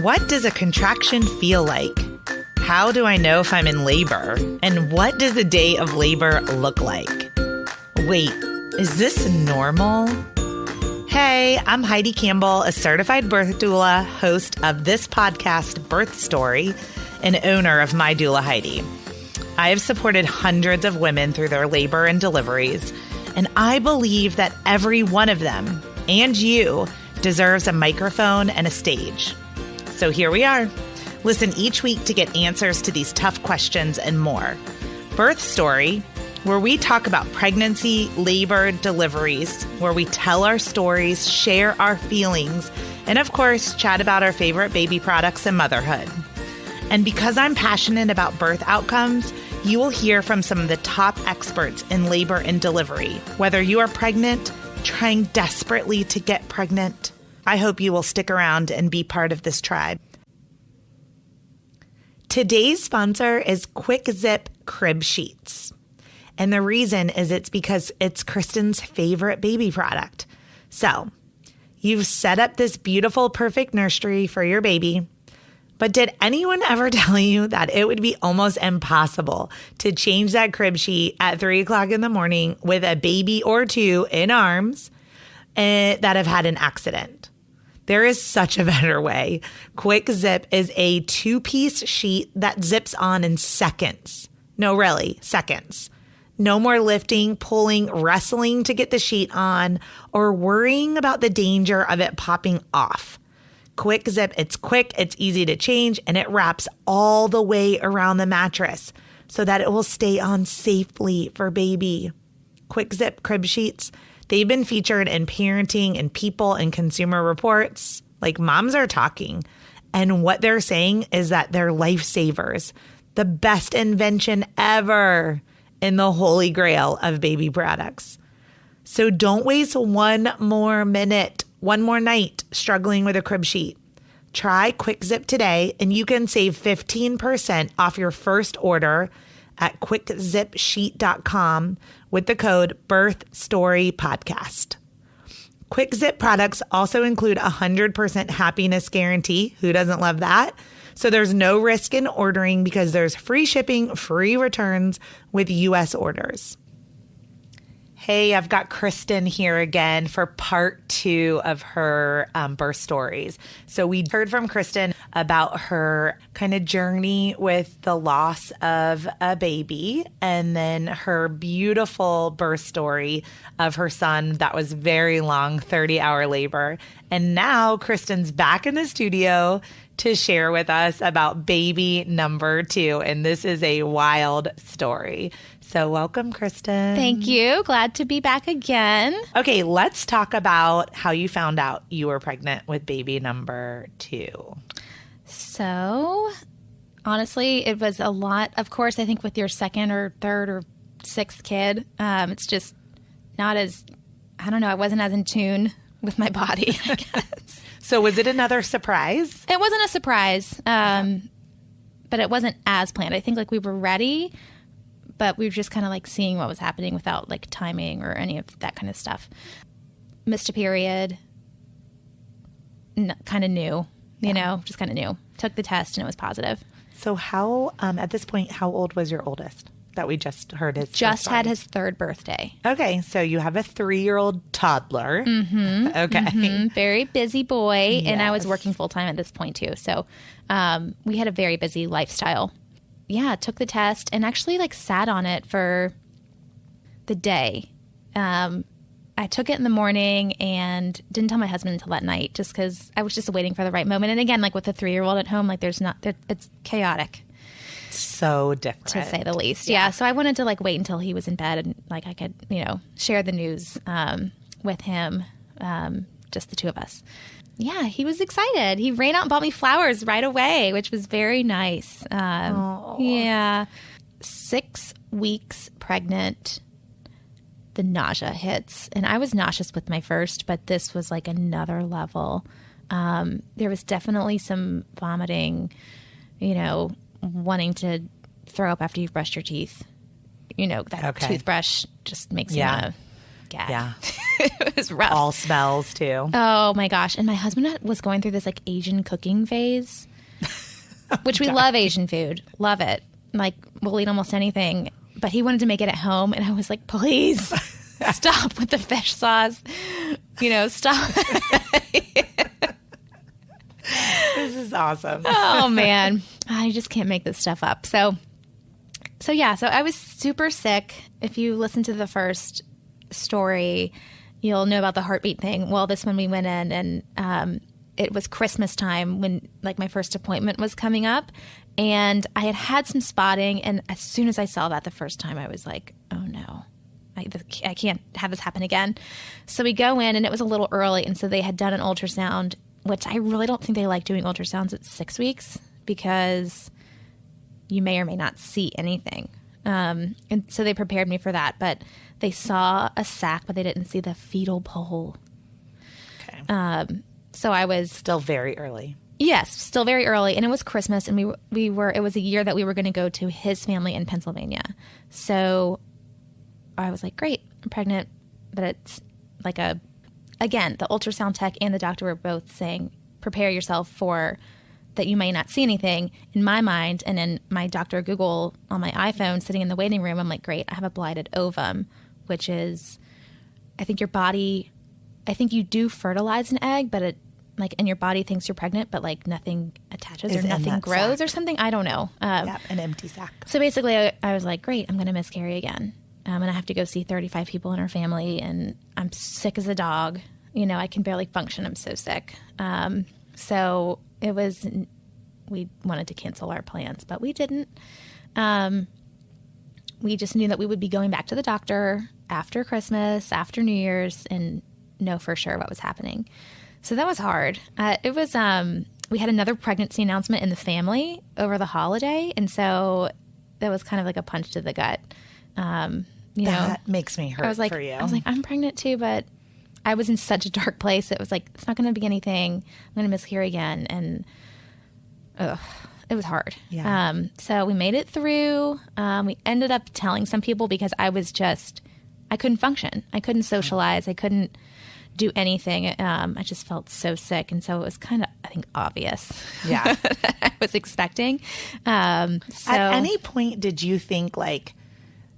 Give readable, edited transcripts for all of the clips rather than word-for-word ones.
What does a contraction feel like? How do I know if I'm in labor? And what does the day of labor look like? Wait, is this normal? Hey, I'm Heidi Campbell, a certified birth doula, host of this podcast, Birth Story, and owner of My Doula Heidi. I have supported hundreds of women through their labor and deliveries, and I believe that every one of them, and you, deserves a microphone and a stage. So here we are. Listen each week to get answers to these tough questions and more. Birth Story, where we talk about pregnancy, labor, deliveries, where we tell our stories, share our feelings, and of course, chat about our favorite baby products and motherhood. And because I'm passionate about birth outcomes, you will hear from some of the top experts in labor and delivery, whether you are pregnant, trying desperately to get pregnant. I hope you will stick around and be part of this tribe. Today's sponsor is Quick Zip Crib Sheets. And the reason is it's because it's Kristen's favorite baby product. So, you've set up this beautiful, perfect nursery for your baby. But did anyone ever tell you that it would be almost impossible to change that crib sheet at 3 o'clock in the morning with a baby or two in arms that have had an accident? There is such a better way. Quick Zip is a 2-piece sheet that zips on in seconds. No, really, seconds. No more lifting, pulling, wrestling to get the sheet on, or worrying about the danger of it popping off. Quick Zip, it's quick, it's easy to change, and it wraps all the way around the mattress so that it will stay on safely for baby. Quick Zip crib sheets, they've been featured in Parenting and People and Consumer Reports. Like, moms are talking. And what they're saying is that they're lifesavers. The best invention ever in the holy grail of baby products. So don't waste one more minute, one more night struggling with a crib sheet. Try Quick Zip today and you can save 15% off your first order at quickzipsheet.com with the code BirthStoryPodcast. Quick Zip products also include a 100% happiness guarantee. Who doesn't love that? So there's no risk in ordering because there's free shipping, free returns with U.S. orders. Hey, I've got Kristen here again for part 2 of her birth stories. So we heard from Kristen about her kind of journey with the loss of a baby and then her beautiful birth story of her son that was very long, 30-hour labor. And now Kristen's back in the studio to share with us about baby number 2. And this is a wild story. So welcome, Kristen. Thank you. Glad to be back again. Okay, let's talk about how you found out you were pregnant with baby number 2. So, honestly, it was a lot. Of course, I think with your second or third or sixth kid, it's just not as, I don't know, I wasn't as in tune with my body, I guess. So was it another surprise? It wasn't a surprise, but it wasn't as planned. I think like we were ready, but we were just kind of like seeing what was happening without like timing or any of that kind of stuff. Missed a period, kind of knew, just kind of knew. Took the test and it was positive. So how, at this point, how old was your oldest that we just heard his? Just had his 3rd birthday. Okay, so you have a 3-year-old toddler. Mm-hmm. Okay. Mm-hmm. Very busy boy, Yes. and I was working full-time at this point too. So we had a very busy lifestyle. Yeah, took the test and actually like sat on it for the day. I took it in the morning and didn't tell my husband until that night just because I was just waiting for the right moment. And again, like with a 3-year-old at home, like it's chaotic. So different. To say the least. Yeah. So I wanted to like wait until he was in bed and like I could, share the news with him, just the two of us. Yeah, he was excited. He ran out and bought me flowers right away, which was very nice. Yeah. 6 weeks pregnant, the nausea hits. And I was nauseous with my first, but this was like another level. There was definitely some vomiting, wanting to throw up after you've brushed your teeth. That toothbrush just makes you want to gag. Yeah. It was rough. All smells too. Oh my gosh. And my husband was going through this like Asian cooking phase, which we love Asian food. Love it. Like we'll eat almost anything, but he wanted to make it at home. And I was like, please stop with the fish sauce. Stop. This is awesome. Oh man. I just can't make this stuff up. So I was super sick. If you listen to the first story, you'll know about the heartbeat thing. Well, this one we went in and it was Christmas time when like my first appointment was coming up, and I had some spotting. And as soon as I saw that the first time, I was like, oh no, I can't have this happen again. So we go in, and it was a little early. And so they had done an ultrasound, which I really don't think they like doing ultrasounds at 6 weeks because you may or may not see anything. And so they prepared me for that. But they saw a sac, but they didn't see the fetal pole. Okay. So I was Still very early. Yes, still very early. And it was Christmas, and we were it was a year that we were going to go to his family in Pennsylvania. So I was like, great, I'm pregnant. But it's like again, the ultrasound tech and the doctor were both saying, prepare yourself for that you may not see anything. In my mind, and in my Dr. Google on my iPhone sitting in the waiting room, I'm like, great, I have a blighted ovum, which is, I think you do fertilize an egg, but it, like, and your body thinks you're pregnant, but like nothing attaches or nothing grows or something. I don't know. Yeah, an empty sac. So basically I was like, great, I'm going to miscarry again. And I have to go see 35 people in our family, and I'm sick as a dog. I can barely function. I'm so sick. So it was, we wanted to cancel our plans, but we didn't. We just knew that we would be going back to the doctor after Christmas, after New Year's, and know for sure what was happening. So that was hard. It was, we had another pregnancy announcement in the family over the holiday. And so that was kind of like a punch to the gut. That makes me hurt for you. I was like, I'm pregnant too, but I was in such a dark place. It was like, it's not going to be anything. I'm going to miscarry again. And it was hard. Yeah. So we made it through. We ended up telling some people because I couldn't function. I couldn't socialize. I couldn't do anything. I just felt so sick. And so it was kind of, I think, obvious. Yeah. I was expecting. At any point, did you think like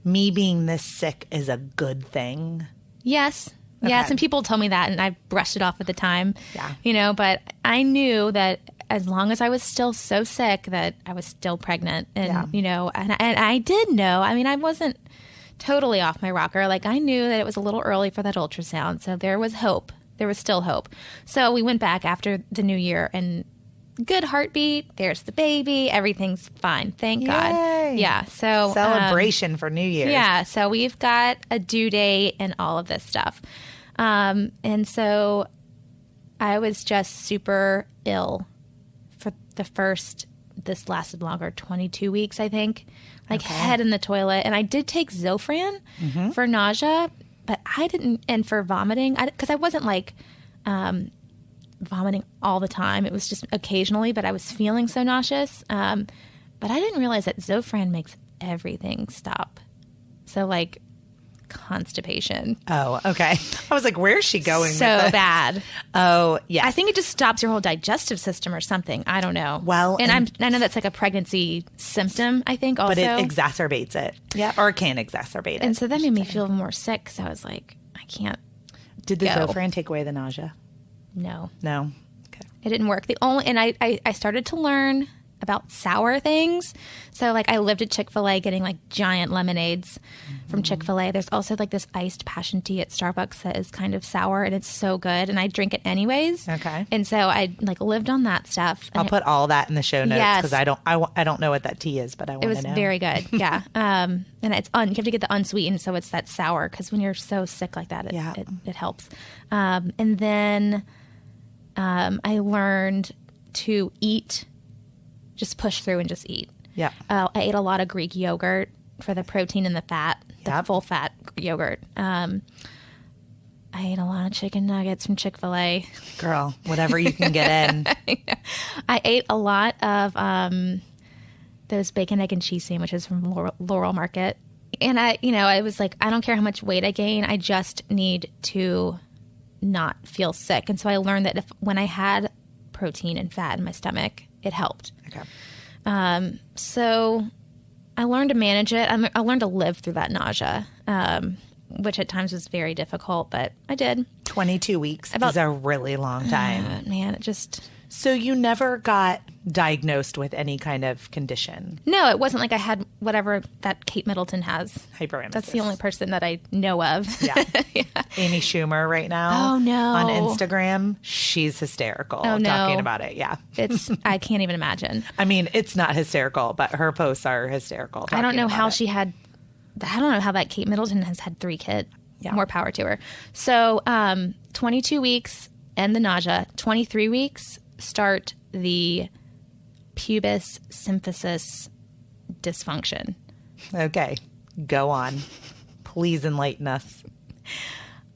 me being this sick is a good thing? Yes. Okay. Yes. And people told me that, and I brushed it off at the time. Yeah. But I knew that as long as I was still so sick that I was still pregnant. And, and I did know, I wasn't totally off my rocker. Like, I knew that it was a little early for that ultrasound. So there was hope. There was still hope. So we went back after the new year, and good heartbeat. There's the baby. Everything's fine. Thank God. Yeah. So celebration for New Year's. Yeah. So we've got a due date and all of this stuff. And so I was just super ill for this lasted longer, 22 weeks, I think. Like head in the toilet. And I did take Zofran for nausea, but I didn't, and for vomiting, because I wasn't like vomiting all the time. It was just occasionally, but I was feeling so nauseous. But I didn't realize that Zofran makes everything stop. So like constipation. Oh, okay. I was like, where's she going? So bad. Oh, yeah. I think it just stops your whole digestive system or something. I don't know. Well, and I know that's like a pregnancy symptom, I think, also. But it exacerbates it. Yeah. Or it can exacerbate it. And so that made me feel more sick, because I was like, I can't. Did the Zofran take away the nausea? No. No. Okay. It didn't work. And I started to learn about sour things. So like I lived at Chick-Fil-A getting like giant lemonades from Chick-Fil-A. There's also like this iced passion tea at Starbucks that is kind of sour, and it's so good, and I drink it anyways. Okay. And so I like lived on that stuff. I'll put all that in the show notes, because I don't know what that tea is, but I want to know. It was very good. Yeah. And it's you have to get the unsweetened, so it's that sour, because when you're so sick like that, it helps. And then I learned to eat, just push through and just eat. Yeah. I ate a lot of Greek yogurt for the protein and the fat, the full fat yogurt. I ate a lot of chicken nuggets from Chick-Fil-A. Girl, whatever you can get in. I ate a lot of those bacon, egg, and cheese sandwiches from Laurel Market. And I was like, I don't care how much weight I gain. I just need to not feel sick. And so I learned that when I had protein and fat in my stomach, it helped. Okay. So I learned to manage it. I learned to live through that nausea, which at times was very difficult, but I did. 22 weeks is a really long time. Man, it just... So you never got diagnosed with any kind of condition? No, it wasn't like I had whatever that Kate Middleton has. Hyperemesis. That's the only person that I know of. Yeah. Amy Schumer right now. Oh, no. On Instagram. She's hysterical talking about it. Yeah. I can't even imagine. I mean, it's not hysterical, but her posts are hysterical. I don't know how I don't know how that Kate Middleton has had 3 kids. Yeah. More power to her. So 22 weeks and the nausea. 23 weeks start the pubis symphysis dysfunction. Okay, go on. Please enlighten us.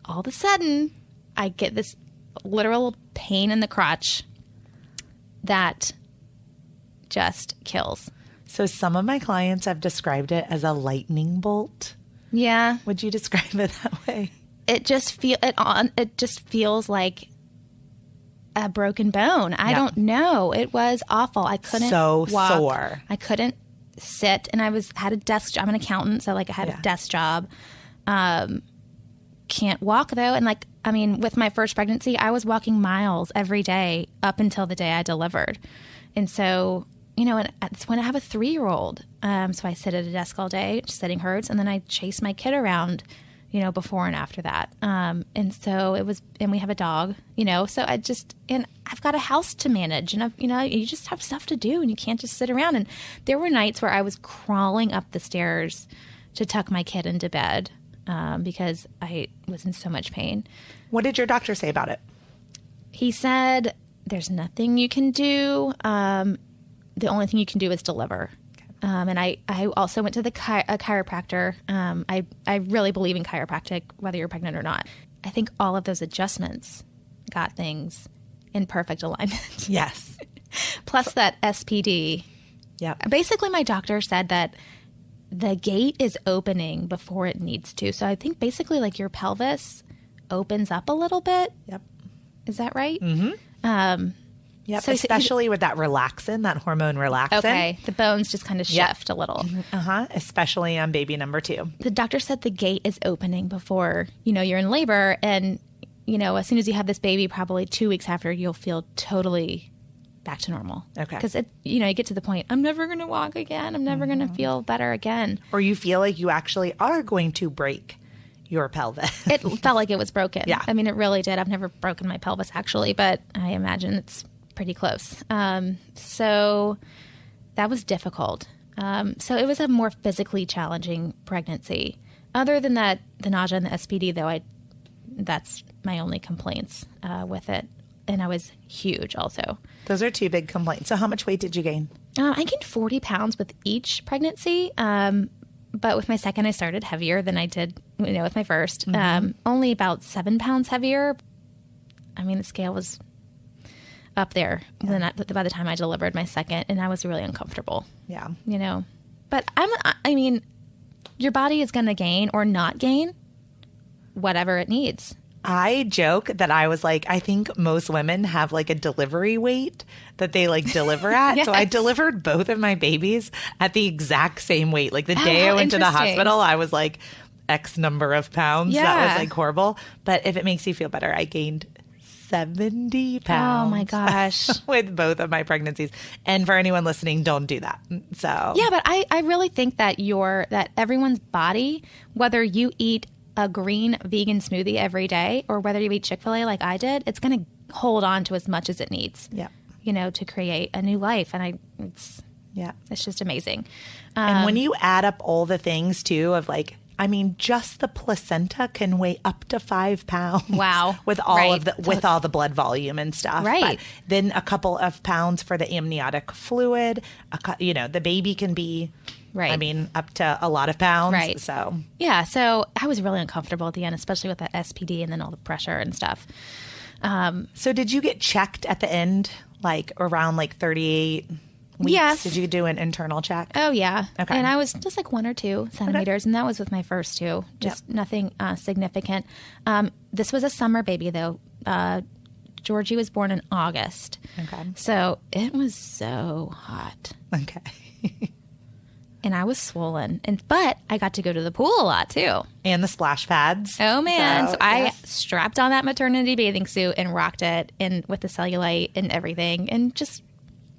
All of a sudden, I get this literal pain in the crotch that just kills. So some of my clients have described it as a lightning bolt. Yeah. Would you describe it that way? It just feels like a broken bone. I don't know. It was awful. I couldn't walk. Sore. I couldn't sit, and had a desk job. I'm an accountant, so I had a desk job. Can't walk though, and with my first pregnancy, I was walking miles every day up until the day I delivered, and so and it's when I have a 3-year-old. So I sit at a desk all day. Sitting hurts, and then I chase my kid around. Before and after that. And so it was, and we have a dog, so and I've got a house to manage, and you just have stuff to do, and you can't just sit around. And there were nights where I was crawling up the stairs to tuck my kid into bed because I was in so much pain. What did your doctor say about it? He said, there's nothing you can do. The only thing you can do is deliver. And I also went to a chiropractor. I really believe in chiropractic, whether you're pregnant or not. I think all of those adjustments got things in perfect alignment. Yes. Plus that SPD. Yeah. Basically, my doctor said that the gate is opening before it needs to. So I think basically your pelvis opens up a little bit. Yep. Is that right? Mm-hmm. Yep, so especially with that relaxin, that hormone relaxin. Okay, the bones just kind of shift a little. Especially on baby number 2. The doctor said the gate is opening before, you're in labor. And, as soon as you have this baby, probably 2 weeks after, you'll feel totally back to normal. Okay. Because, you get to the point, I'm never going to walk again. I'm never going to feel better again. Or you feel like you actually are going to break your pelvis. It felt like it was broken. Yeah. I mean, it really did. I've never broken my pelvis, actually, but I imagine it's pretty close. So that was difficult. So it was a more physically challenging pregnancy. Other than that, the nausea and the SPD, though, that's my only complaints with it. And I was huge also. Those are 2 big complaints. So how much weight did you gain? I gained 40 pounds with each pregnancy. But with my second, I started heavier than I did, with my first. Only about 7 pounds heavier. I mean, the scale was up there by the time I delivered my second, and I was really uncomfortable. Yeah. But your body is going to gain or not gain whatever it needs. I joke that I was like, I think most women have a delivery weight that they deliver at. Yes. So I delivered both of my babies at the exact same weight. The day I went to the hospital, I was X number of pounds. Yeah. That was horrible. But if it makes you feel better, I gained 70 pounds. Oh my gosh. With both of my pregnancies. And for anyone listening, don't do that. So yeah, but I really think that that everyone's body, whether you eat a green vegan smoothie every day or whether you eat Chick-Fil-A like I did, it's going to hold on to as much as it needs. Yeah. To create a new life. And it's just amazing. And when you add up all the things too of just the placenta can weigh up to 5 pounds. Wow. With all with all the blood volume and stuff. Right. But then a couple of pounds for the amniotic fluid. The baby can be, up to a lot of pounds. Right. So. Yeah. So I was really uncomfortable at the end, especially with that SPD and then all the pressure and stuff. So did you get checked at the end, around 38 weeks? Yes. Did you do an internal check? Oh, yeah. Okay. And I was just like 1 or 2 centimeters, and that was with my first 2. Just nothing significant. This was a summer baby, though. Georgie was born in August. Okay. So it was so hot. Okay. And I was swollen. But I got to go to the pool a lot, too. And the splash pads. Oh, man. So I yes. strapped on that maternity bathing suit and rocked it with the cellulite and everything, and just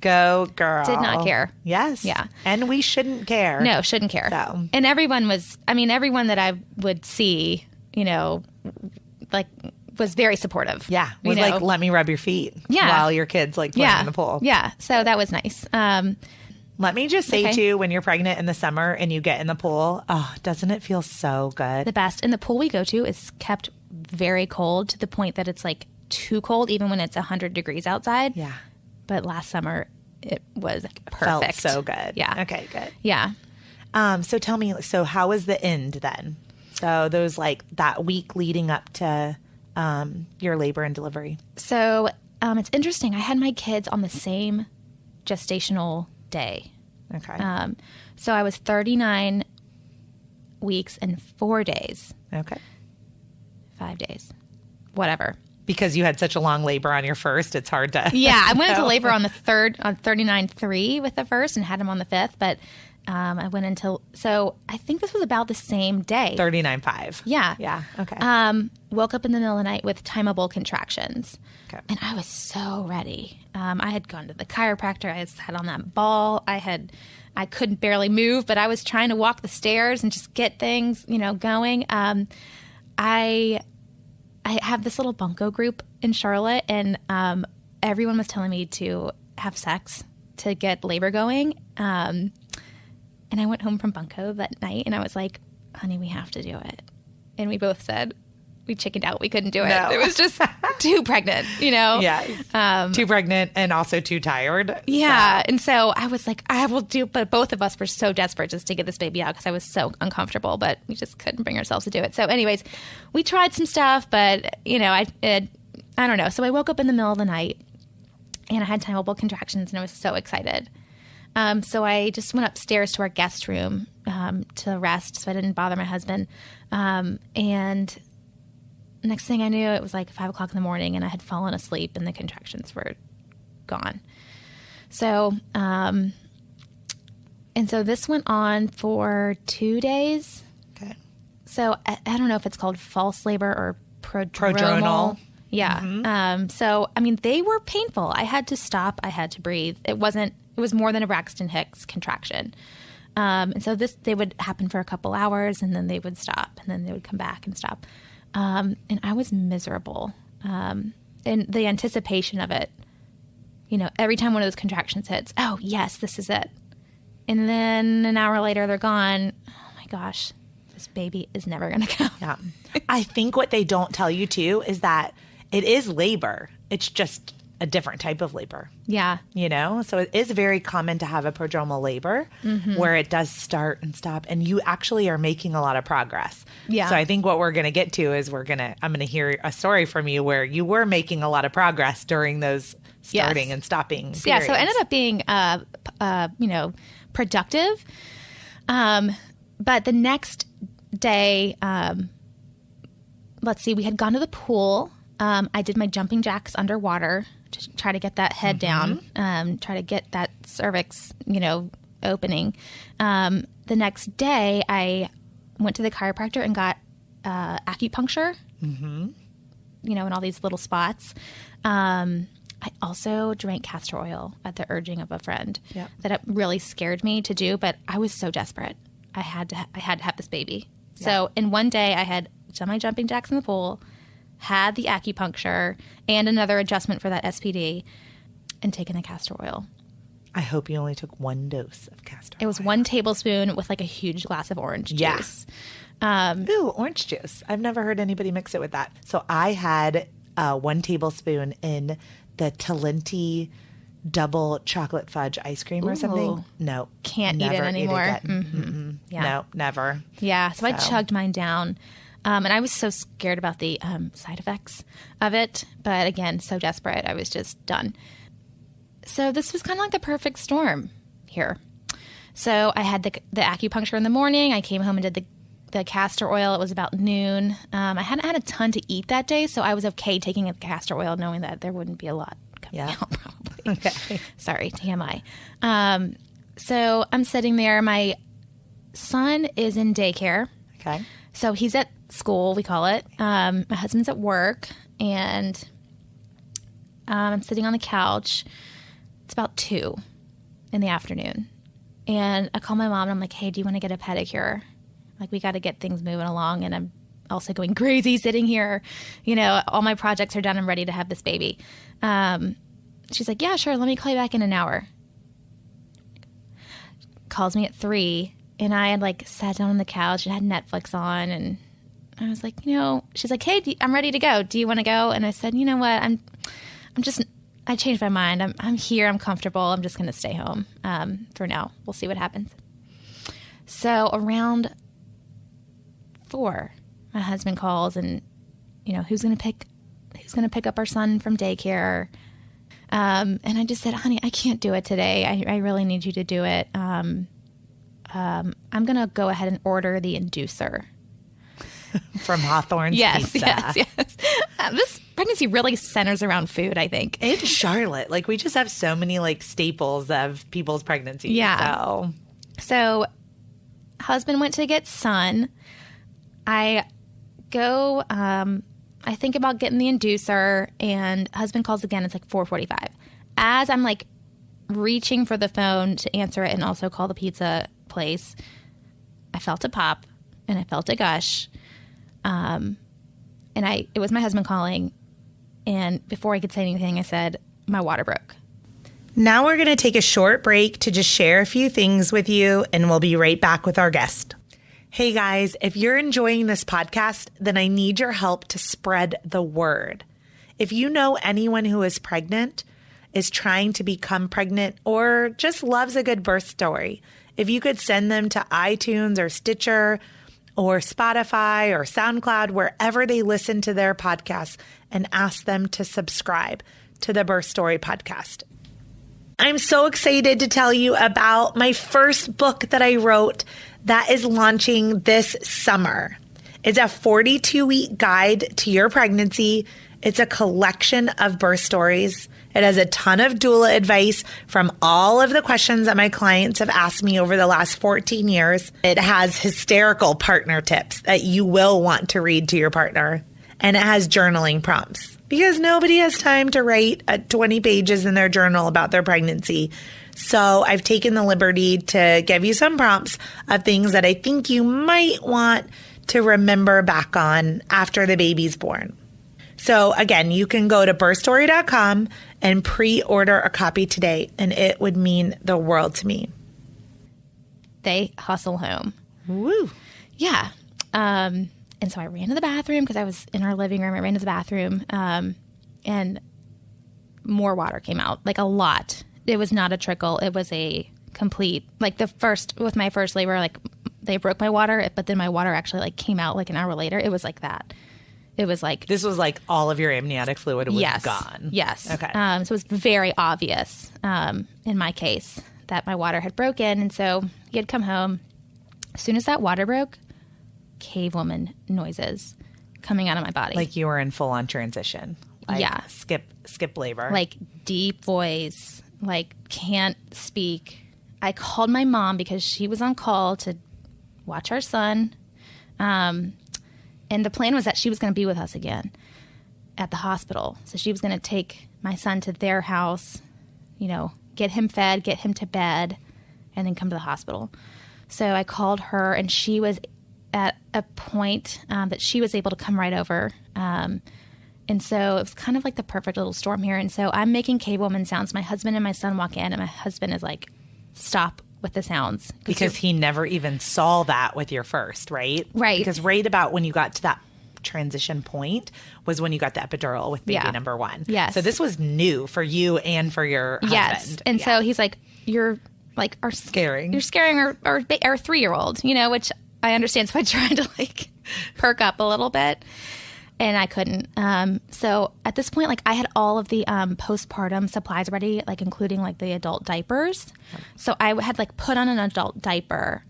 Go, girl. did not care. Yes. Yeah. And we shouldn't care. No, shouldn't care. So. And everyone that I would see, like, was very supportive. Yeah. Was like, let me rub your feet while your kid's like playing in the pool. Yeah. So that was nice. Let me just say, too, when you're pregnant in the summer and you get in the pool, doesn't it feel so good? The best. And the pool we go to is kept very cold to the point that it's like too cold, even when it's 100 degrees outside. Yeah. But last summer, it was perfect. Felt so good. Yeah. Okay, good. Yeah. So tell me, so how was the end then? So those like that week leading up to your labor and delivery. So it's interesting. I had my kids on the same gestational day. Okay. So I was 39 weeks and 4 days. Okay. 5 days. Whatever. Because you had such a long labor on your first, it's hard to. Yeah, I went into labor on the 39.3 with the first and had him on the 5th, but I went until, so I think this was about the same day. 39.5. Yeah. Yeah. Okay. Woke up in the middle of the night with timeable contractions. Okay. And I was so ready. I had gone to the chiropractor. I had sat on that ball. I couldn't barely move, but I was trying to walk the stairs and just get things, going. I have this little bunco group in Charlotte, and everyone was telling me to have sex to get labor going. And I went home from bunco that night, and I was like, honey, we have to do it. And we both said we chickened out. We couldn't do it. No. It was just too pregnant, Yeah. Too pregnant and also too tired. Yeah. So. And so I was like, I will do, but both of us were so desperate just to get this baby out because I was so uncomfortable, but we just couldn't bring ourselves to do it. So anyways, we tried some stuff, but I don't know. So I woke up in the middle of the night and I had timeable contractions and I was so excited. So I just went upstairs to our guest room to rest so I didn't bother my husband. And next thing I knew, it was like 5 o'clock in the morning and I had fallen asleep and the contractions were gone. So, and so this went on for 2 days. Okay. So I don't know if it's called false labor or Prodromal. Yeah. Mm-hmm. So, I mean, they were painful. I had to stop. I had to breathe. It was more than a Braxton Hicks contraction. And so they would happen for a couple hours and then they would stop and then they would come back and stop. And I was miserable. And the anticipation of it, every time one of those contractions hits, oh, yes, this is it. And then an hour later, they're gone. Oh, my gosh, this baby is never going to come. Yeah. I think what they don't tell you, too, is that it is labor. It's just a different type of labor. Yeah. So it is very common to have a prodromal labor where it does start and stop and you actually are making a lot of progress. Yeah. So I think what we're going to get to is I'm going to hear a story from you where you were making a lot of progress during those starting and stopping periods. Yeah. So it ended up being, productive. But the next day, let's see, we had gone to the pool. I did my jumping jacks underwater to try to get that head down, try to get that cervix, opening. The next day, I went to the chiropractor and got acupuncture, in all these little spots. I also drank castor oil at the urging of a friend. Yep. That really scared me to do, but I was so desperate. I had to have this baby. Yeah. So in one day, I had done my jumping jacks in the pool, had the acupuncture and another adjustment for that SPD, and taken the castor oil. I hope you only took 1 dose of castor oil. It was 1 tablespoon with like a huge glass of orange juice. Ooh, orange juice. I've never heard anybody mix it with that. So I had 1 tablespoon in the Talenti double chocolate fudge ice cream or something. No. Can't eat it anymore. Yeah. No, never. Yeah. So I chugged mine down. And I was so scared about the side effects of it. But again, so desperate. I was just done. So this was kind of like the perfect storm here. So I had the acupuncture in the morning. I came home and did the castor oil. It was about noon. I hadn't had a ton to eat that day, so I was okay taking the castor oil knowing that there wouldn't be a lot coming out probably. Okay. Sorry, TMI. So I'm sitting there. My son is in daycare. Okay. So he's at school, we call it. My husband's at work, and I'm sitting on the couch. It's about 2 in the afternoon. And I call my mom, and I'm like, hey, do you want to get a pedicure? Like, we got to get things moving along. And I'm also going crazy sitting here. You know, all my projects are done. I'm ready to have this baby. She's like, yeah, sure. Let me call you back in an hour. Calls me at 3. And I had, like, sat down on the couch and had Netflix on. And I was like, you know, she's like, hey, I'm ready to go. Do you want to go? And I said, you know what? I changed my mind. I'm here. I'm comfortable. I'm just going to stay home for now. We'll see what happens. So around 4, my husband calls, and you know, who's going to pick up our son from daycare? And I just said, honey, I can't do it today. I really need you to do it. I'm going to go ahead and order the inducer from Hawthorne's Pizza. Yes. This pregnancy really centers around food, I think. In Charlotte, like, we just have so many, like, staples of people's pregnancies. Yeah. So husband went to get son. I go, I think about getting the inducer, and husband calls again. It's like 4:45. As I'm, like, reaching for the phone to answer it and also call the pizza place, I felt a pop and I felt a gush. And it was my husband calling. And before I could say anything, I said, my water broke. Now we're going to take a short break to just share a few things with you, and we'll be right back with our guest. Hey guys, if you're enjoying this podcast, then I need your help to spread the word. If you know anyone who is pregnant, is trying to become pregnant, or just loves a good birth story, if you could send them to iTunes or Stitcher or Spotify or SoundCloud, wherever they listen to their podcasts, and ask them to subscribe to the Birth Story podcast. I'm so excited to tell you about my first book that I wrote that is launching this summer. It's a 42-week guide to your pregnancy. It's a collection of birth stories. It has a ton of doula advice from all of the questions that my clients have asked me over the last 14 years. It has hysterical partner tips that you will want to read to your partner. And it has journaling prompts because nobody has time to write 20 pages in their journal about their pregnancy. So I've taken the liberty to give you some prompts of things that I think you might want to remember back on after the baby's born. So again, you can go to birthstory.com and pre-order a copy today, and it would mean the world to me. They hustle home. Woo. Yeah. And so I ran to the bathroom because I was in our living room. I ran to the bathroom, and more water came out, like a lot. It was not a trickle. It was a complete, like with my first labor, like they broke my water, but then my water actually like came out like an hour later. It was like that. It was like... This was like all of your amniotic fluid was gone. Yes. Okay. So it was very obvious in my case that my water had broken. And so he had come home. As soon as that water broke, cave woman noises coming out of my body. Like you were in full-on transition. Like yeah. Skip labor. Like deep voice, like can't speak. I called my mom because she was on call to watch our son. And the plan was that she was going to be with us again at the hospital. So she was going to take my son to their house, you know, get him fed, get him to bed, and then come to the hospital. So I called her, and she was at a point that she was able to come right over. And so it was kind of like the perfect little storm here. And so I'm making cave woman sounds. My husband and my son walk in, and my husband is like, stop with the sounds. Because he never even saw that with your first, right? Right. Because right about when you got to that transition point was when you got the epidural with baby number 1. Yes. So this was new for you and for your husband. Yes. And so he's like, you're like, you're scaring our 3-year-old, you know, which I understand. So I tried to like perk up a little bit. And I couldn't. So at this point, like I had all of the postpartum supplies ready, like including like the adult diapers. So I had like put on an adult diaper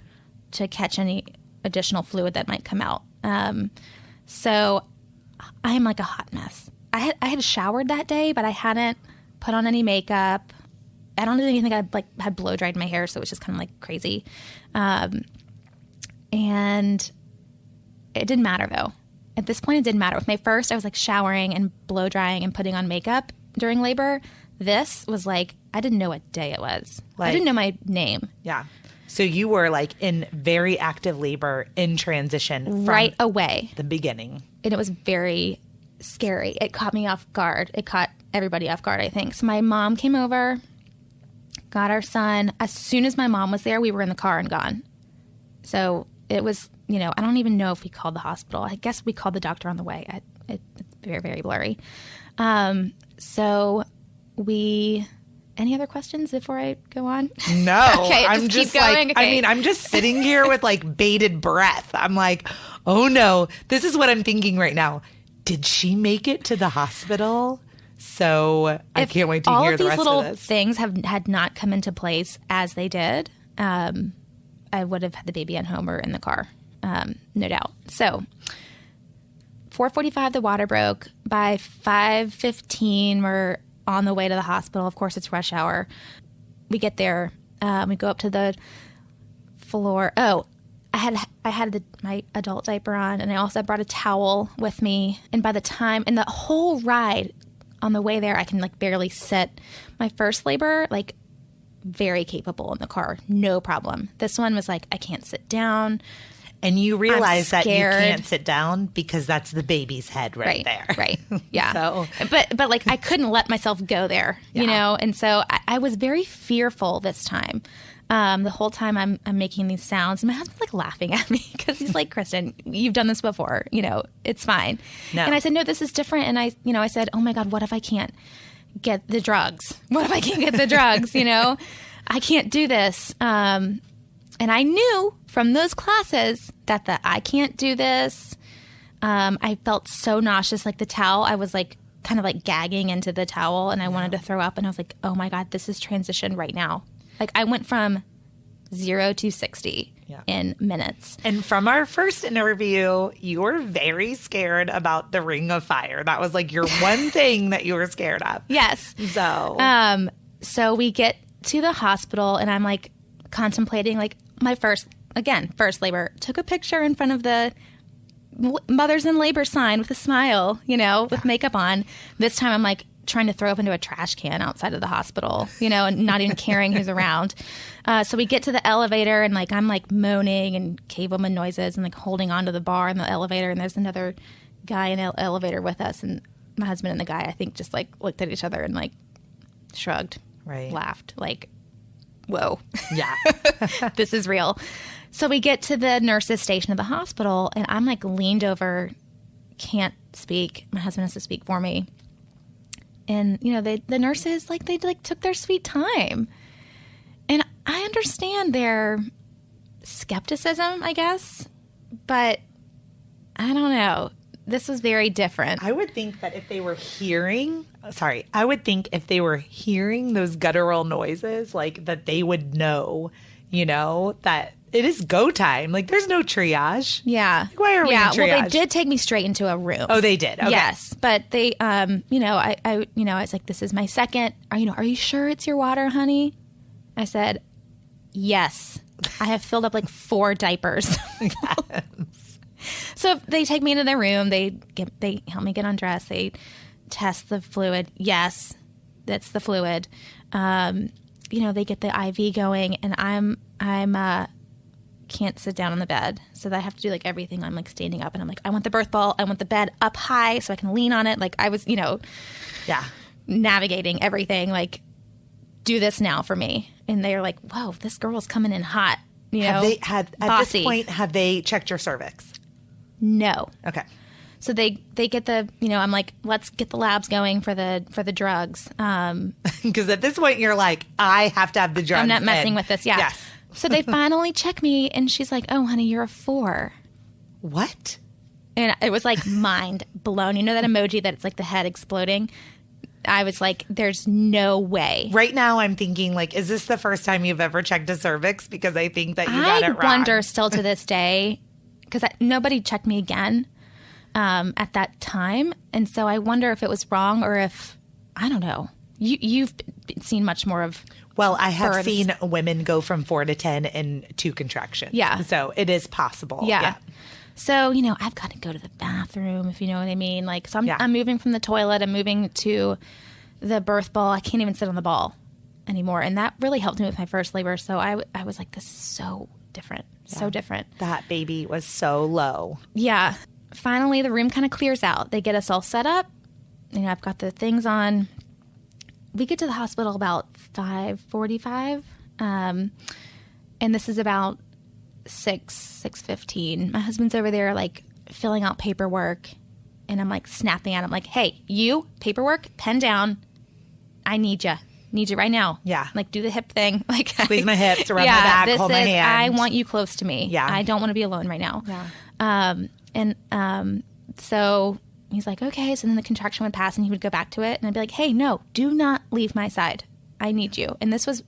to catch any additional fluid that might come out. So I am like a hot mess. I had showered that day, but I hadn't put on any makeup. I don't even think I like had blow dried my hair, so it was just kind of like crazy. And it didn't matter though. At this point, it didn't matter. With my first, I was like showering and blow drying and putting on makeup during labor. This was like, I didn't know what day it was. Like, I didn't know my name. Yeah. So you were like in very active labor in transition from right away. The beginning. And it was very scary. It caught me off guard. It caught everybody off guard, I think. So my mom came over, got our son. As soon as my mom was there, we were in the car and gone. So it was, you know, I don't even know if we called the hospital. I guess we called the doctor on the way. It's very, very blurry. So we... Any other questions before I go on? No. Okay, I'm just like, okay. I mean, I'm just sitting here with like bated breath. I'm like, oh no, this is what I'm thinking right now. Did she make it to the hospital? So I can't wait to hear the rest of this. All of these little things had not come into place as they did, I would have had the baby at home or in the car, no doubt. So 4:45, the water broke. By 5:15, we're on the way to the hospital. Of course, it's rush hour. We get there. We go up to the floor. Oh, I had my adult diaper on, and I also brought a towel with me. And by the time, and the whole ride on the way there, I can like barely sit. My first labor, like very capable in the car, no problem. This one was like, I can't sit down. And you realize that you can't sit down because that's the baby's head right there. Right. Yeah. So. But like I couldn't let myself go there, you know? And so I was very fearful this time. The whole time I'm making these sounds. And my husband's like laughing at me because he's like, Kristen, you've done this before. You know, it's fine. No. And I said, no, this is different. And I said, oh my God, what if I can't get the drugs? What if I can't get the drugs? You know, I can't do this. And I knew from those classes that I can't do this. I felt so nauseous, like the towel. I was like kind of like gagging into the towel and I wanted to throw up. And I was like, oh my God, this is transition right now. Like I went from 0 to 60 in minutes. And from our first interview, you were very scared about the ring of fire. That was like your one thing that you were scared of. Yes. So we get to the hospital and I'm like contemplating like my first labor, took a picture in front of the mothers in labor sign with a smile, you know, with makeup on. This time I'm like trying to throw up into a trash can outside of the hospital, you know, and not even caring who's around. So we get to the elevator and like I'm like moaning and cave woman noises and like holding onto the bar in the elevator. And there's another guy in the elevator with us. And my husband and the guy, I think, just like looked at each other and like shrugged, laughed, like, whoa. Yeah. This is real. So we get to the nurse's station of the hospital and I'm like leaned over, can't speak. My husband has to speak for me. And, you know, the nurses, like, they like took their sweet time. And I understand their skepticism, I guess, but I don't know. This was very different. I would think that if they were hearing those guttural noises, like that they would know, you know, that it is go time. Like there's no triage. Yeah. Like, why are we in triage? Well, they did take me straight into a room. Oh, they did. Okay. Yes. But they, you know, I was like, this is my second. Are you sure it's your water, honey? I said, yes. I have filled up like 4 diapers. Yes. So they take me into their room. They help me get undressed. They test the fluid. Yes, that's the fluid. You know, they get the IV going, and I'm can't sit down on the bed, so I have to do like everything. I'm like standing up, and I'm like, I want the birth ball. I want the bed up high so I can lean on it. Like I was, you know, navigating everything. Like, do this now for me. And they're like, whoa, this girl's coming in hot. You know, have they had at bossy. This point? Have they checked your cervix? No. Okay. So they get the, you know, I'm like, let's get the labs going for the drugs. Because at this point you're like, I have to have the drugs. I'm not messing with this. Yeah. Yes. So they finally check me and she's like, oh, honey, you're a 4. What? And it was like mind blown. You know that emoji that it's like the head exploding? I was like, there's no way. Right now I'm thinking, like, is this the first time you've ever checked a cervix? Because I think that you got it wrong. I wonder still to this day, because nobody checked me again at that time. And so I wonder if it was wrong or if, I don't know. You've seen much more of Well, I have births. seen women go from 4 to 10 in 2 contractions. Yeah. So it is possible. Yeah. So, I've got to go to the bathroom, if you know what I mean. Like, so Yeah. I'm moving from the toilet. I'm moving to the birth ball. I can't even sit on the ball anymore. And that really helped me with my first labor. So I was like, this is so different. So different. That baby was so low. Yeah. Finally, the room kind of clears out. They get us all set up. I've got the things on. We get to the hospital about 5:45. And this is about 6:15. My husband's over there like filling out paperwork, and I'm like snapping at him like, hey, you, paperwork, pen down. I need you right now. Yeah. Like, do the hip thing. Like, Squeeze my hips, rub my back, hold my hand. I want you close to me. Yeah. I don't want to be alone right now. Yeah. So he's like, okay. So then the contraction would pass and he would go back to it. And I'd be like, hey, no, do not leave my side. I need you. And this was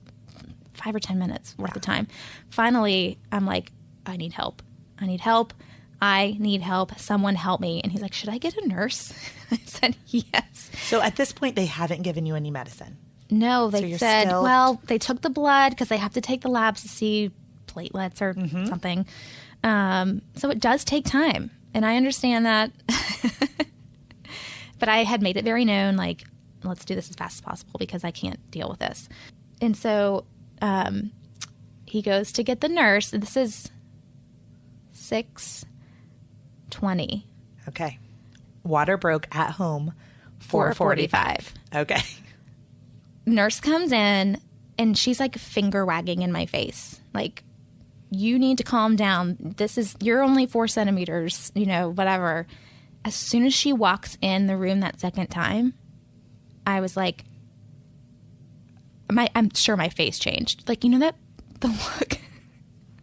5 or 10 minutes worth of time. Finally, I'm like, I need help. I need help. I need help. Someone help me. And he's like, should I get a nurse? I said, yes. So at this point, they haven't given you any medicine. No, they you're said, still- well, they took the blood because they have to take the labs to see platelets or something. So it does take time. And I understand that. But I had made it very known, like, let's do this as fast as possible because I can't deal with this. And so he goes to get the nurse. And this is 6:20. Okay. Water broke at home 4:45. Okay. Nurse comes in and she's like finger wagging in my face. Like, you need to calm down. You're only 4 centimeters, whatever. As soon as she walks in the room that second time, I was like, I'm sure my face changed. Like, the look.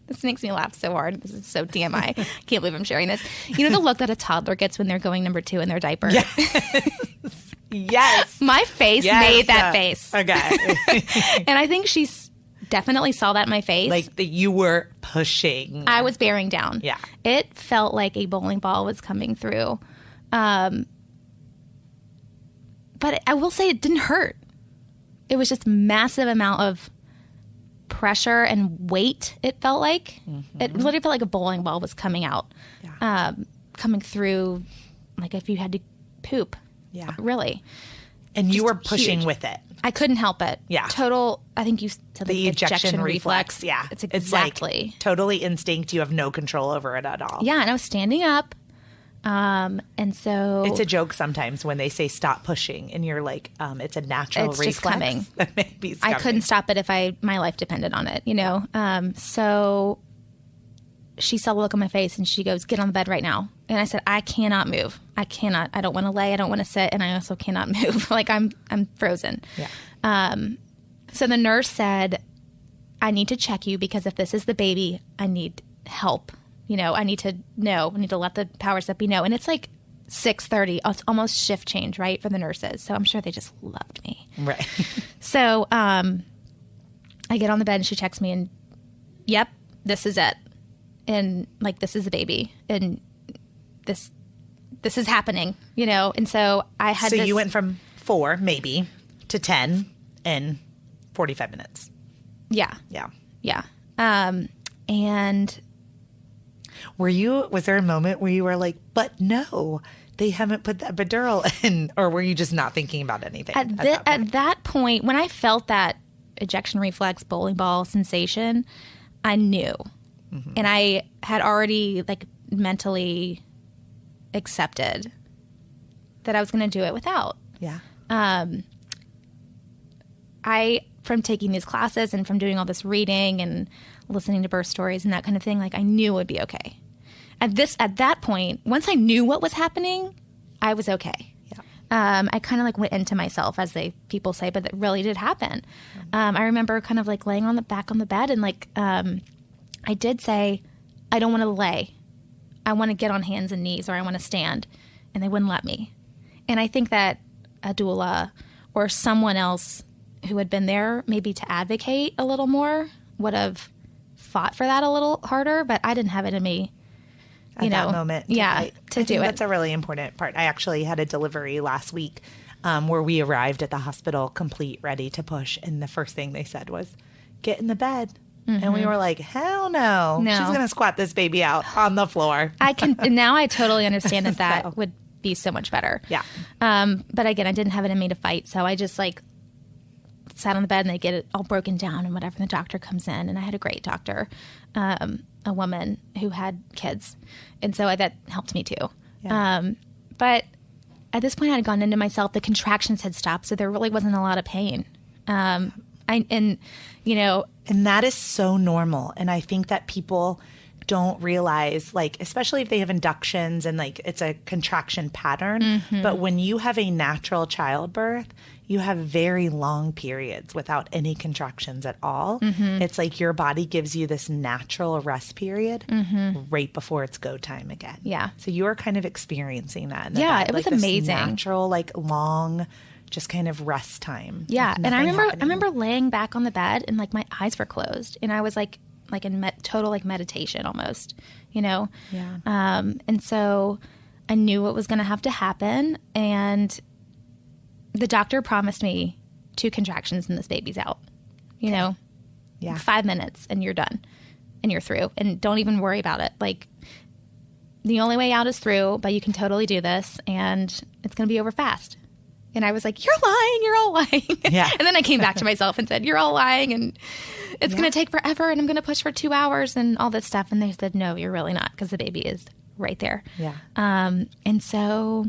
This makes me laugh so hard. This is so TMI. I can't believe I'm sharing this. The look that a toddler gets when they're going number 2 in their diaper. Yes. My face made that face. Okay. And I think she definitely saw that in my face. Like that you were pushing. I was bearing down. Yeah. It felt like a bowling ball was coming through. But I will say it didn't hurt. It was just massive amount of pressure and weight, it felt like. It literally felt like a bowling ball was coming out. Yeah. Coming through, like if you had to poop. Yeah. Really. And you Just were pushing huge. with it. I couldn't help it. Yeah. Total, I think you said like The ejection reflex. Yeah. It's exactly. Like totally instinct. You have no control over it at all. Yeah, and I was standing up. And so It's a joke sometimes when they say stop pushing and you're like, it's a natural It's reflex. just coming. That maybe I couldn't stop it if my life depended on it, So she saw the look on my face and she goes, get on the bed right now. And I said, I cannot move. I cannot. I don't want to lay. I don't want to sit. And I also cannot move. Like I'm frozen. Yeah. So the nurse said, I need to check you because if this is the baby, I need help. I need to know. I need to let the powers that be know. And it's like 6:30. It's almost shift change, right, for the nurses. So I'm sure they just loved me. Right. So I get on the bed and she checks me and, yep, this is it. And like, this is a baby. And this is happening, And so I had So you went from 4 maybe to 10 in 45 minutes. Yeah. Yeah. Yeah. And was there a moment where you were like, but no, they haven't put that epidural in, or were you just not thinking about anything? At that point, when I felt that ejection reflex bowling ball sensation, I knew. Mm-hmm. And I had already like mentally accepted that I was going to do it without. Yeah. From taking these classes and from doing all this reading and listening to birth stories and that kind of thing, like I knew it would be okay. At that point, once I knew what was happening, I was okay. Yeah. I kind of like went into myself, as people say, but it really did happen. I remember kind of like laying on the bed and like I did say, I don't want to lay. I want to get on hands and knees or I want to stand. And they wouldn't let me. And I think that a doula or someone else who had been there maybe to advocate a little more would have fought for that a little harder, but I didn't have it in me. At that moment. To do it. That's a really important part. I actually had a delivery last week where we arrived at the hospital complete, ready to push. And the first thing they said was, get in the bed. Mm-hmm. And we were like, hell no. She's going to squat this baby out on the floor. Now I totally understand that would be so much better. Yeah. But again, I didn't have it in me to fight. So I just sat on the bed and they get it all broken down and whatever. And the doctor comes in and I had a great doctor, a woman who had kids. And so that helped me too. Yeah. But at this point I had gone into myself, the contractions had stopped. So there really wasn't a lot of pain. And that is so normal. And I think that people don't realize, especially if they have inductions and it's a contraction pattern. Mm-hmm. But when you have a natural childbirth, you have very long periods without any contractions at all. Mm-hmm. It's like your body gives you this natural rest period right before it's go time again. Yeah. So you are kind of experiencing that. In the bed. It was this amazing. Natural, long, just kind of rest time. Yeah. And I remember laying back on the bed and my eyes were closed and I was in total meditation almost, Yeah. And so I knew what was going to have to happen. And the doctor promised me 2 contractions and this baby's out, Yeah. 5 minutes and you're done and you're through and don't even worry about it. The only way out is through, but you can totally do this and it's going to be over fast. And I was like, you're lying. You're all lying. Yeah. And then I came back to myself and said, you're all lying. And it's going to take forever. And I'm going to push for 2 hours and all this stuff. And they said, no, you're really not. Because the baby is right there. Yeah. And so.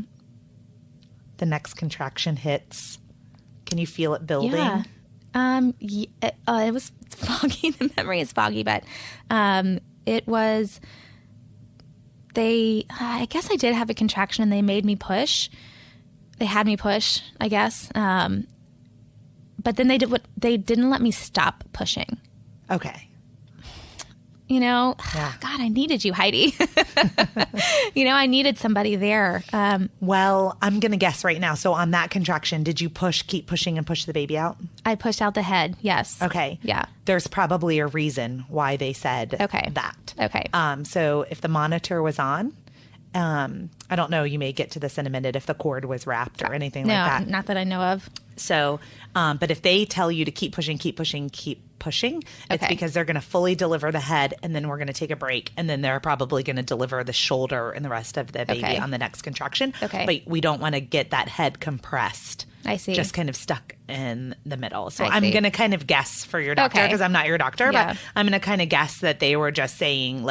The next contraction hits. Can you feel it building? Yeah. It was foggy. The memory is foggy. But it was. I guess I did have a contraction and they made me push. They had me push, I guess. But then they didn't let me stop pushing. Okay. God, I needed you, Heidi. I needed somebody there. Well, I'm going to guess right now. So on that contraction, did you keep pushing and push the baby out? I pushed out the head. Yes. Okay. Yeah. There's probably a reason why they said that. Okay. So if the monitor was on, I don't know, you may get to this in a minute, if the cord was wrapped or anything like that. No, not that I know of. So, but if they tell you to keep pushing, it's because they're going to fully deliver the head and then we're going to take a break and then they're probably going to deliver the shoulder and the rest of the baby on the next contraction. Okay. But we don't want to get that head compressed. I see. Just kind of stuck in the middle. So I'm going to kind of guess for your doctor because I'm not your doctor, but I'm going to kind of guess that they were just saying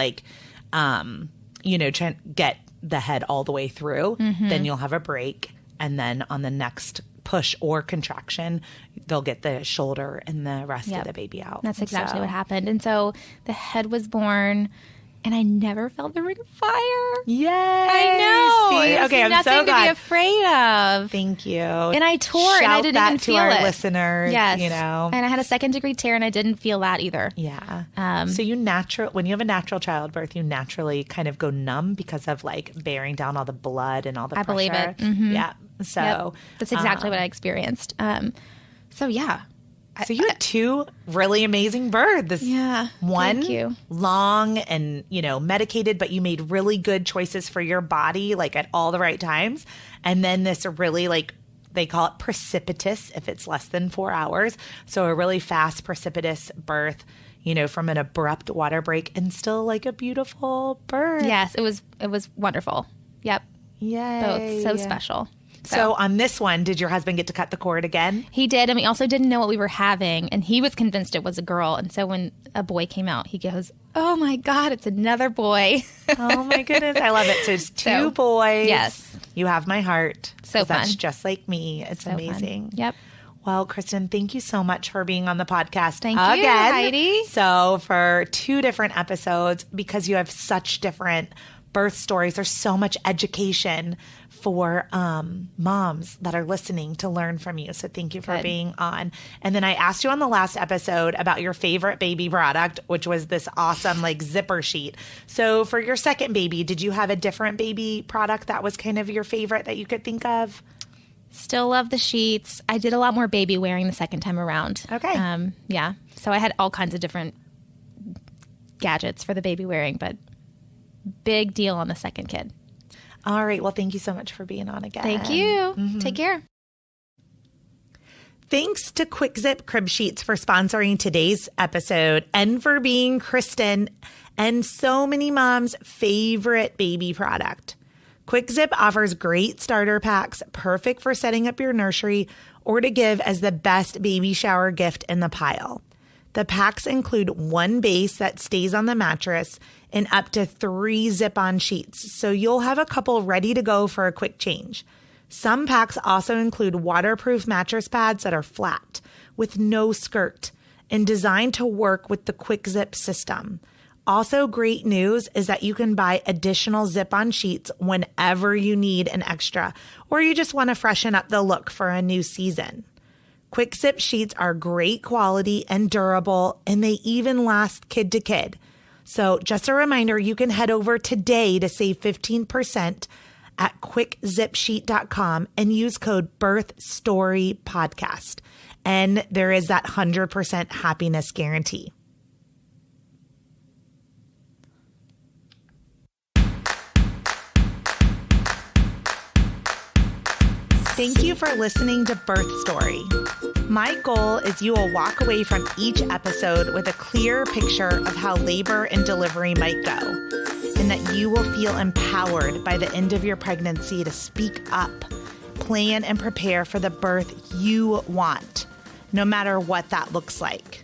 trying to get the head all the way through, then you'll have a break. And then on the next push or contraction, they'll get the shoulder and the rest of the baby out. That's exactly what happened. And so the head was born and I never felt the ring of fire. Yay! I know. See? Okay, I'm so glad. Nothing to be afraid of. Thank you. And I tore and I didn't even feel it. Shout that to our listeners. Yes. And I had a 2nd-degree tear and I didn't feel that either. Yeah. So when you have a natural childbirth, you naturally kind of go numb because of bearing down all the blood and all the pressure. I believe it. Mm-hmm. Yeah. So that's exactly what I experienced. So yeah. So you had 2 really amazing births. Yeah. One thank you. long and, medicated, but you made really good choices for your body, at all the right times. And then this really they call it precipitous if it's less than 4 hours. So a really fast precipitous birth, from an abrupt water break and still a beautiful birth. Yes, it was wonderful. Yep. Yay. Both so special. So on this one, did your husband get to cut the cord again? He did, and we also didn't know what we were having, and he was convinced it was a girl. And so when a boy came out, he goes, "Oh my God, it's another boy!" Oh my goodness, I love it. So it's 2 boys. Yes, you have my heart. So fun. That's just like me. It's so amazing. Fun. Yep. Well, Kristen, thank you so much for being on the podcast Thank you, Heidi. So for 2 different episodes, because you have such different birth stories. There's so much education for moms that are listening to learn from you. So thank you for being on. And then I asked you on the last episode about your favorite baby product, which was this awesome like zipper sheet. So for your second baby, did you have a different baby product that was kind of your favorite that you could think of? Still love the sheets. I did a lot more baby wearing the second time around. Okay. Yeah. So I had all kinds of different gadgets for the baby wearing, but big deal on the second kid. All right. Well, thank you so much for being on again. Thank you. Take care. Thanks to Quick Zip Crib Sheets for sponsoring today's episode and for being Kristen and so many moms' favorite baby product. Quick Zip offers great starter packs, perfect for setting up your nursery or to give as the best baby shower gift in the pile. The packs include one base that stays on the mattress and up to 3 zip-on sheets, so you'll have a couple ready to go for a quick change. Some packs also include waterproof mattress pads that are flat, with no skirt, and designed to work with the Quick Zip system. Also, great news is that you can buy additional zip-on sheets whenever you need an extra, or you just want to freshen up the look for a new season. Quick Zip sheets are great quality and durable, and they even last kid to kid. So just a reminder, you can head over today to save 15% at quickzipsheet.com and use code BirthStoryPodcast. And there is that 100% happiness guarantee. Thank you for listening to Birth Story. My goal is you will walk away from each episode with a clear picture of how labor and delivery might go, and that you will feel empowered by the end of your pregnancy to speak up, plan, and prepare for the birth you want, no matter what that looks like.